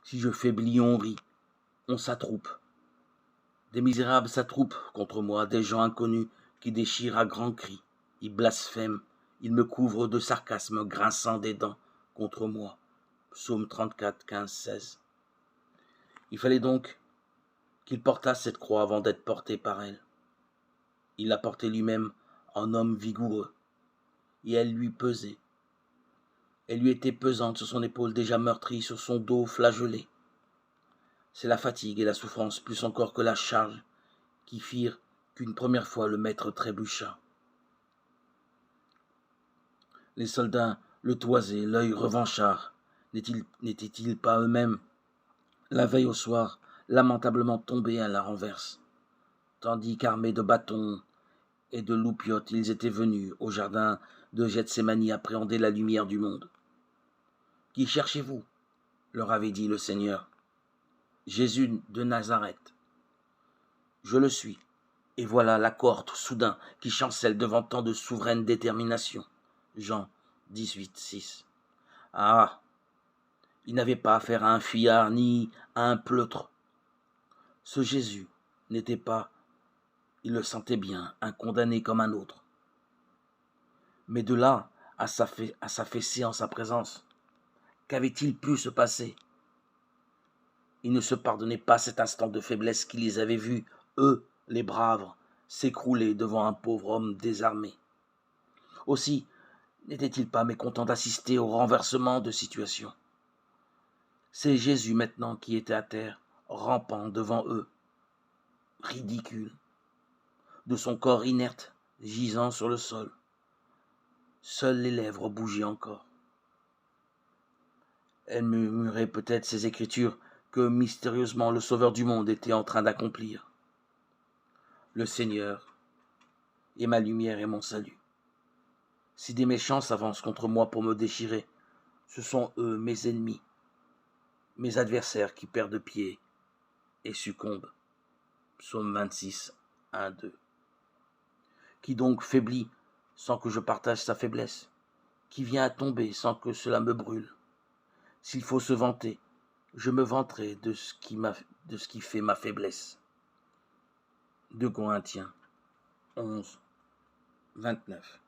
Si je faiblis, on rit, on s'attroupe. Des misérables s'attroupent contre moi, des gens inconnus qui déchirent à grands cris. Ils blasphèment, ils me couvrent de sarcasme, grinçant des dents contre moi. Psaume 34, 15, 16. Il fallait donc qu'il portât cette croix avant d'être porté par elle. Il l'a portée lui-même en homme vigoureux, et elle lui pesait. Elle lui était pesante sur son épaule déjà meurtrie, sur son dos flagellé. C'est la fatigue et la souffrance, plus encore que la charge, qui firent qu'une première fois le maître trébucha. Les soldats le toisaient, l'œil revanchard. N'étaient-ils pas eux-mêmes, la veille au soir, lamentablement tombés à la renverse, tandis qu'armés de bâtons et de loupiottes, ils étaient venus au jardin de Gethsémani appréhender la lumière du monde. « Qui cherchez-vous » leur avait dit le Seigneur. « Jésus de Nazareth. » « Je le suis. » Et voilà la cohorte soudain qui chancelle devant tant de souveraine détermination. Jean 18, 6. Ah, il n'avait pas affaire à un fuyard ni à un pleutre. Ce Jésus n'était pas, il le sentait bien, un condamné comme un autre. Mais de là à s'affaisser en sa présence, qu'avait-il pu se passer? Il ne se pardonnait pas cet instant de faiblesse qui les avait vus, eux, les braves, s'écrouler devant un pauvre homme désarmé. Aussi, n'était-il pas mécontent d'assister au renversement de situation? C'est Jésus maintenant qui était à terre, rampant devant eux, ridicule, de son corps inerte, gisant sur le sol. Seules les lèvres bougeaient encore. Elle murmurait peut-être ces écritures que mystérieusement le Sauveur du monde était en train d'accomplir. Le Seigneur est ma lumière et mon salut. Si des méchants s'avancent contre moi pour me déchirer, ce sont eux mes ennemis, mes adversaires qui perdent pied et succombent. Psaume 26, 1, 2. Qui donc faiblit sans que je partage sa faiblesse? Qui vient à tomber sans que cela me brûle? S'il faut se vanter, je me vanterai de ce qui fait ma faiblesse. 2 Corinthiens 11, 29.